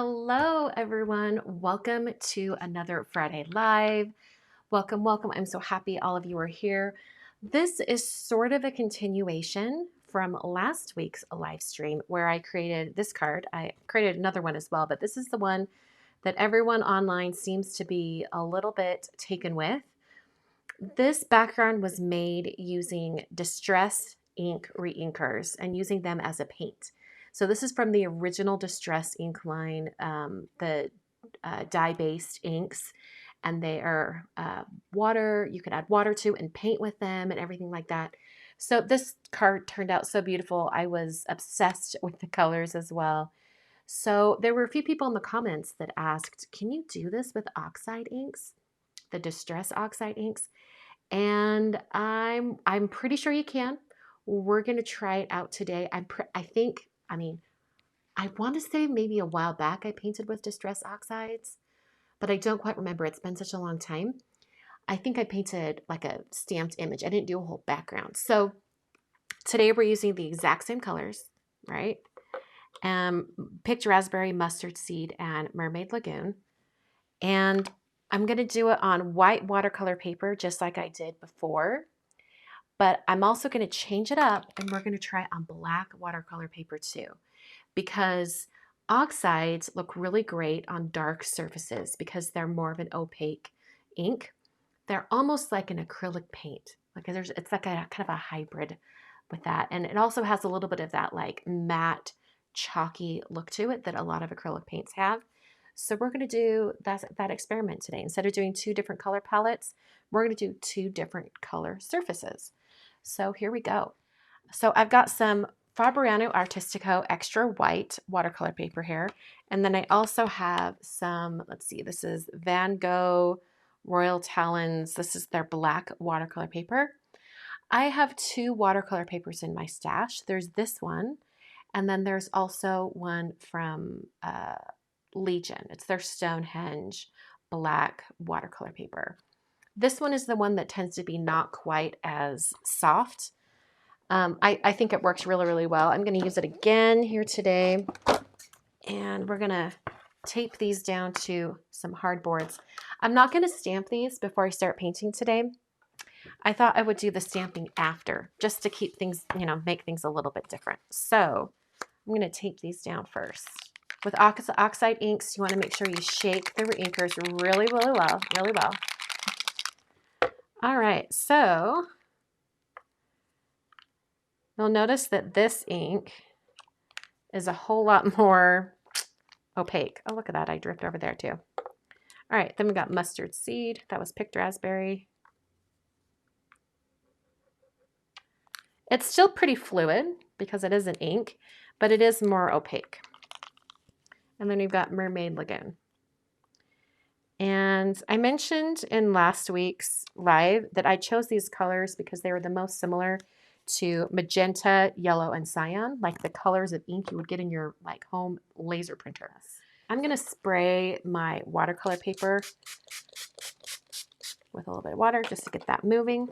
Hello, everyone. Welcome to another Friday Live. Welcome, welcome. I'm so happy all of you are here. This is sort of a continuation from last week's live stream where I created this card. I created another one as well, but this is the one that everyone online seems to be a little bit taken with. This background was made using Distress ink reinkers and using them as a paint. So this is from the original Distress ink line, the dye-based inks, and they are water. You can add water to and paint with them and everything like that. So this card turned out so beautiful. I was obsessed with the colors as well. So there were a few people in the comments that asked, can you do this with oxide inks, the Distress oxide inks? And I'm pretty sure you can. We're gonna try it out today. I want to say maybe a while back I painted with Distress Oxides, but I don't quite remember. It's been such a long time. I think I painted like a stamped image. I didn't do a whole background. So today we're using the exact same colors, right? Picked Raspberry, Mustard Seed, and Mermaid Lagoon. And I'm going to do it on white watercolor paper just like I did before. But I'm also going to change it up and we're going to try it on black watercolor paper too, because oxides look really great on dark surfaces because they're more of an opaque ink. They're almost like an acrylic paint. It's like a kind of a hybrid with that. And it also has a little bit of that like matte, chalky look to it that a lot of acrylic paints have. So we're going to do that experiment today. Instead of doing two different color palettes, we're going to do two different color surfaces. So here we go. So I've got some Fabriano Artistico Extra White watercolor paper here. And then I also have some, let's see, this is Van Gogh Royal Talons. This is their black watercolor paper. I have two watercolor papers in my stash. There's this one, and then there's also one from Legion. It's their Stonehenge black watercolor paper. This one is the one that tends to be not quite as soft. I think it works really, really well. I'm going to use it again here today. And we're going to tape these down to some hard boards. I'm not going to stamp these before I start painting today. I thought I would do the stamping after, just to keep things, make things a little bit different. So I'm going to tape these down first. With oxide inks, you want to make sure you shake the inkers really, really well, really well. All right, so you'll notice that this ink is a whole lot more opaque. Oh, look at that. I dripped over there too. All right, then we got Mustard Seed. That was Picked Raspberry. It's still pretty fluid because it is an ink, but it is more opaque. And then we've got Mermaid Lagoon. And I mentioned in last week's live that I chose these colors because they were the most similar to magenta, yellow, and cyan, like the colors of ink you would get in your home laser printer. I'm going to spray my watercolor paper with a little bit of water just to get that moving.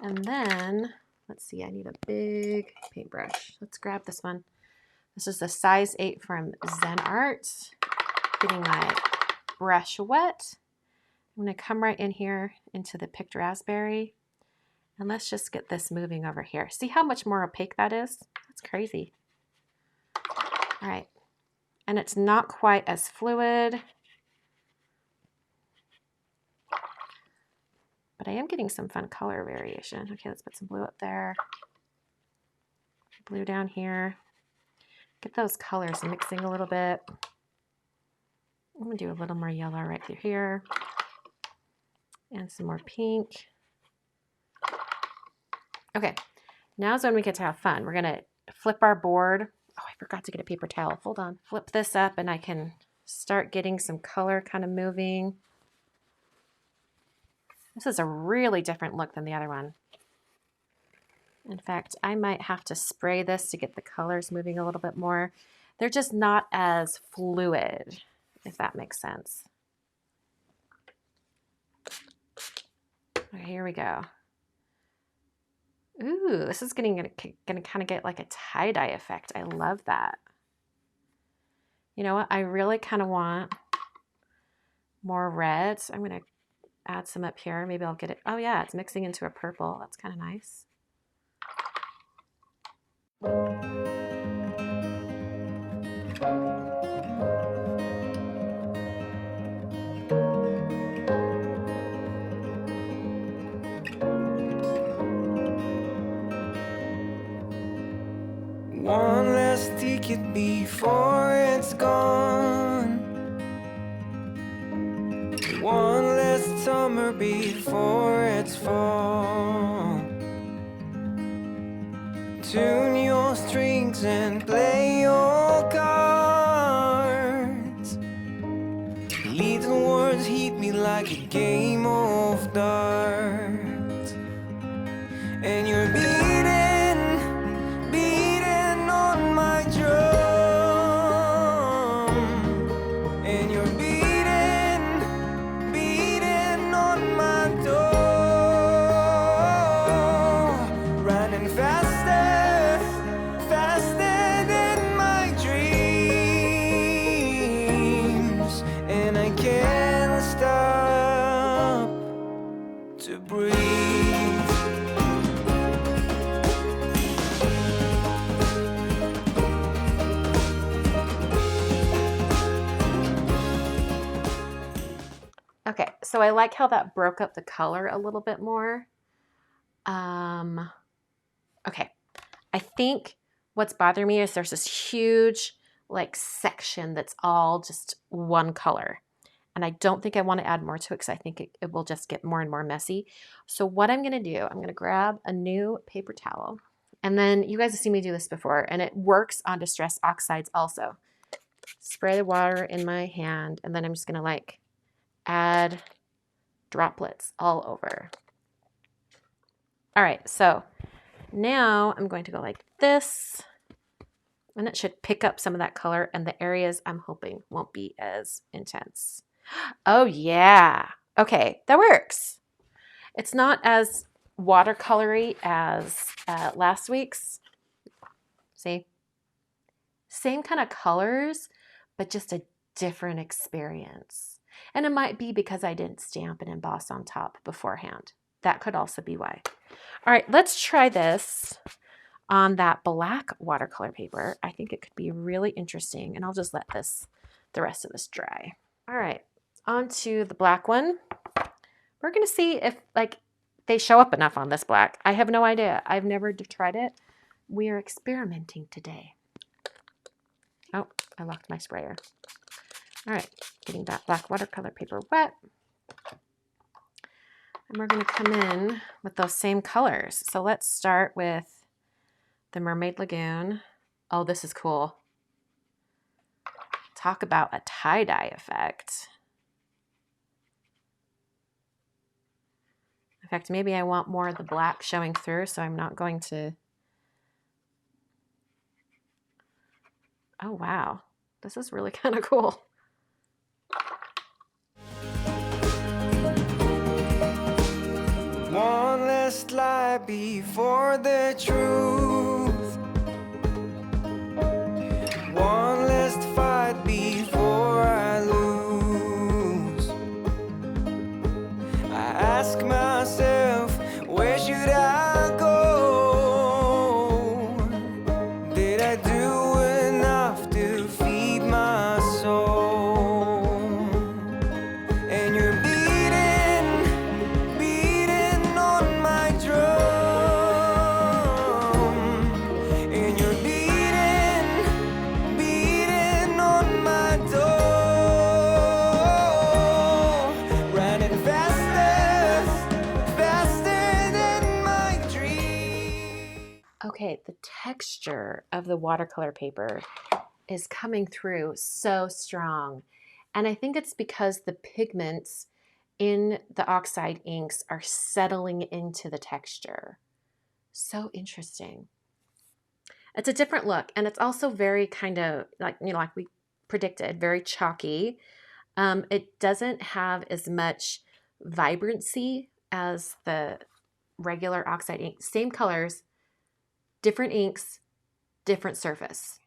And then, let's see, I need a big paintbrush. Let's grab this one. This is the size 8 from Zen Art. Getting my brush wet. I'm going to come right in here into the Picked Raspberry. And let's just get this moving over here. See how much more opaque that is? That's crazy. All right. And it's not quite as fluid. But I am getting some fun color variation. Okay, let's put some blue up there. Blue down here. Get those colors mixing a little bit. I'm going to do a little more yellow right through here. And some more pink. Okay, now's when we get to have fun. We're going to flip our board. Oh, I forgot to get a paper towel. Hold on. Flip this up and I can start getting some color kind of moving. This is a really different look than the other one. In fact, I might have to spray this to get the colors moving a little bit more. They're just not as fluid, if that makes sense. Okay, here we go. Ooh, this is gonna kind of get like a tie-dye effect. I love that. You know what? I really kind of want more red. So I'm going to add some up here. Maybe I'll get it. Oh yeah, it's mixing into a purple. That's kind of nice. One last ticket before it's gone. One last summer before it's fall. Tune your strings and play your cards. Little words hit me like a game of darts. And you're beating on my drum. And you're beating on my door. Running faster than my dreams. And I can't stop to breathe. Okay, so I like how that broke up the color a little bit more. Okay, I think what's bothering me is there's this huge like section that's all just one color. And I don't think I want to add more to it because I think it will just get more and more messy. So what I'm going to do, I'm going to grab a new paper towel. And then you guys have seen me do this before, and it works on Distress Oxides also. Spray the water in my hand, and then I'm just going to like add droplets all over. All right, so now I'm going to go like this, and it should pick up some of that color, and the areas I'm hoping won't be as intense. Oh yeah, okay, that works. It's not as watercolory as last week's. See? Same kind of colors, but just a different experience. And it might be because I didn't stamp and emboss on top beforehand. That could also be why. All right, let's try this on that black watercolor paper. I think it could be really interesting, and I'll just let the rest of this dry. All right, on to the black one. We're gonna see if like they show up enough on this black. I have no idea. I've never tried it. We are experimenting today. Oh, I locked my sprayer. All right, getting that black watercolor paper wet. And we're going to come in with those same colors. So let's start with the Mermaid Lagoon. Oh, this is cool. Talk about a tie-dye effect. In fact, maybe I want more of the black showing through, so I'm not going to... Oh, wow. This is really kind of cool. One last lie before the truth. One last fight before I lose. I ask myself, where should I go? Did I do enough to feed my soul? And you're beating on my drum. And you're beating on my door. Running faster than my dreams. Okay, the texture of the watercolor paper is coming through so strong. And I think it's because the pigments in the oxide inks are settling into the texture. So interesting. It's a different look, and it's also very kind of like, you know, like we predicted, very chalky. It doesn't have as much vibrancy as the regular oxide ink. Same colors, different inks, different surface.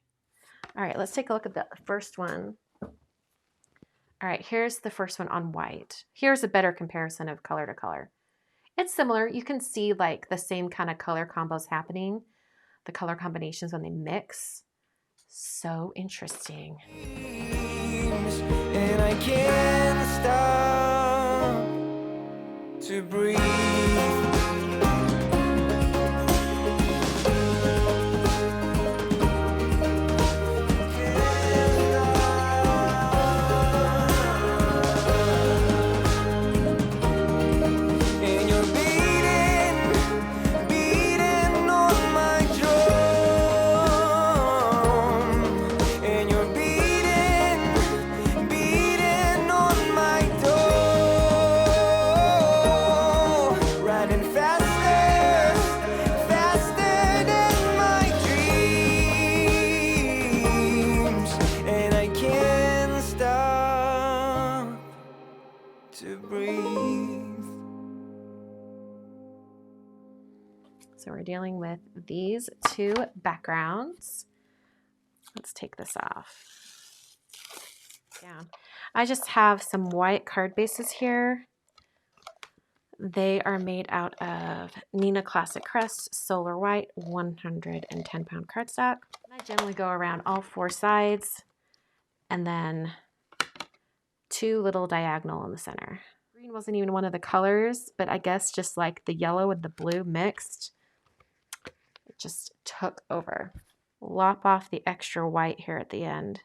All right, let's take a look at the first one. All right, here's the first one on white. Here's a better comparison of color to color. It's similar. You can see like the same kind of color combos happening, the color combinations when they mix. So interesting. And I can't stop to breathe. And you're beating on my drum. And you're beating on my door. Riding faster, faster than my dreams. And I can't stop to breathe. So we're dealing with these two backgrounds. Let's take this off. Down. I just have some white card bases here. They are made out of Neenah Classic Crest Solar White 110-pound cardstock. I generally go around all four sides and then two little diagonal in the center. Green wasn't even one of the colors, but I guess just like the yellow and the blue mixed, it just took over. Lop off the extra white here at the end.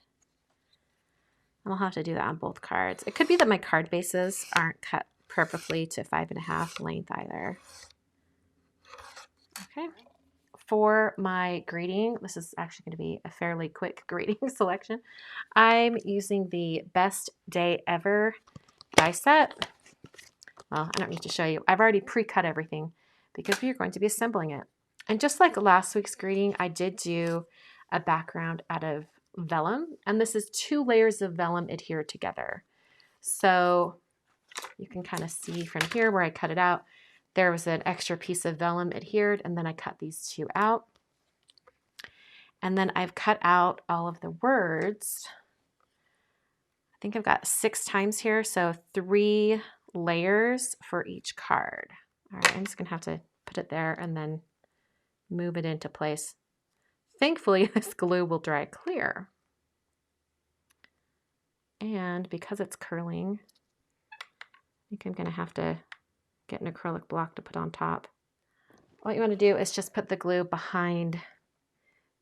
And I'll have to do that on both cards. It could be that my card bases aren't cut perfectly to 5.5 length either. Okay. For my greeting, this is actually going to be a fairly quick greeting selection. I'm using the Best Day Ever die set. Well, I don't need to show you. I've already pre-cut everything because we are going to be assembling it. And just like last week's greeting, I did do a background out of vellum, and this is 2 layers of vellum adhered together. So you can kind of see from here where I cut it out, there was an extra piece of vellum adhered, and then I cut these 2 out. And then I've cut out all of the words. I think I've got 6 times here, so 3 layers for each card. All right, I'm just gonna have to put it there and then move it into place. Thankfully, this glue will dry clear. And because it's curling, I think I'm gonna have to get an acrylic block to put on top. What you wanna do is just put the glue behind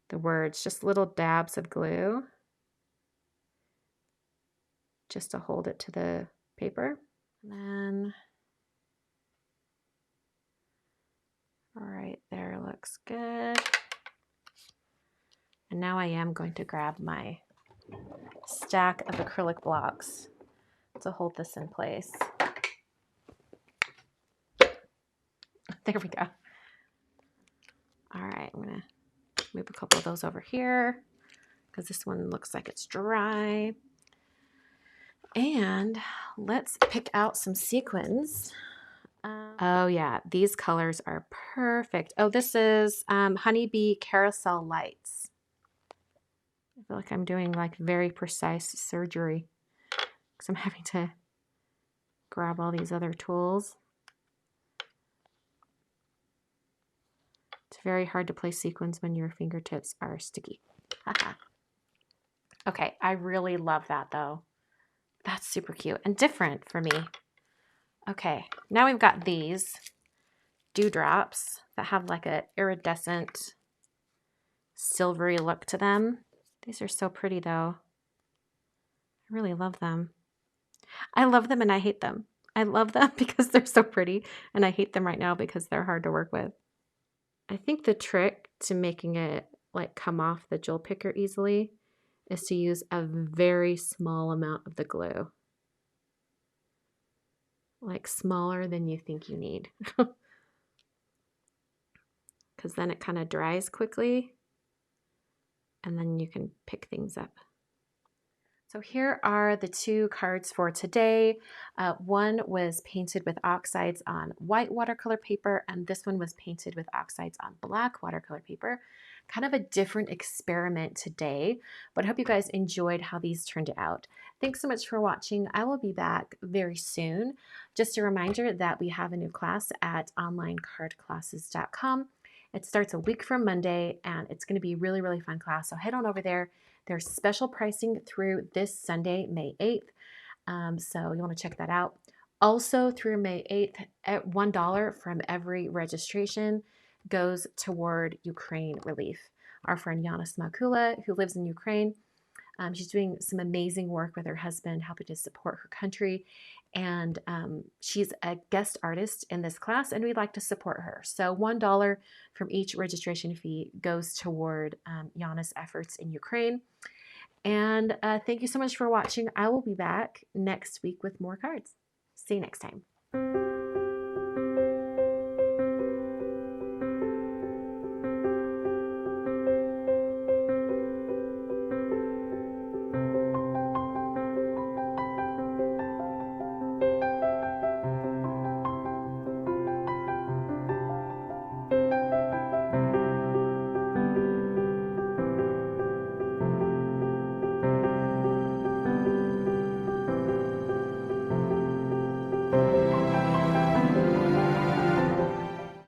the words, just little dabs of glue, just to hold it to the paper. And then, all right, there looks good. And now I am going to grab my stack of acrylic blocks to hold this in place. There we go. All right, I'm gonna move a couple of those over here because this one looks like it's dry. And let's pick out some sequins. Oh yeah, these colors are perfect. Oh, this is Honeybee Carousel Lights. I feel like I'm doing like very precise surgery because I'm having to grab all these other tools. It's very hard to place sequins when your fingertips are sticky. Okay, I really love that though. That's super cute and different for me. Okay, now we've got these dewdrops that have like a iridescent silvery look to them. These are so pretty though. I really love them. I love them and I hate them. I love them because they're so pretty, and I hate them right now because they're hard to work with. I think the trick to making it like come off the jewel picker easily is to use a very small amount of the glue. Like smaller than you think you need. Because then it kind of dries quickly and then you can pick things up. So here are the 2 cards for today. One was painted with oxides on white watercolor paper, and this one was painted with oxides on black watercolor paper. kind of a different experiment today, but I hope you guys enjoyed how these turned out. Thanks so much for watching. I will be back very soon. Just a reminder that we have a new class at onlinecardclasses.com. It starts a week from Monday, and it's going to be a really, really fun class. So head on over there. There's special pricing through this Sunday, May 8th. So you want to check that out. Also, through May 8th, at $1 from every registration goes toward Ukraine relief. Our friend Yana Smakula, who lives in Ukraine, she's doing some amazing work with her husband, helping to support her country. And she's a guest artist in this class, and we'd like to support her. So $1 from each registration fee goes toward Yana's efforts in Ukraine. And thank you so much for watching. I will be back next week with more cards. See you next time.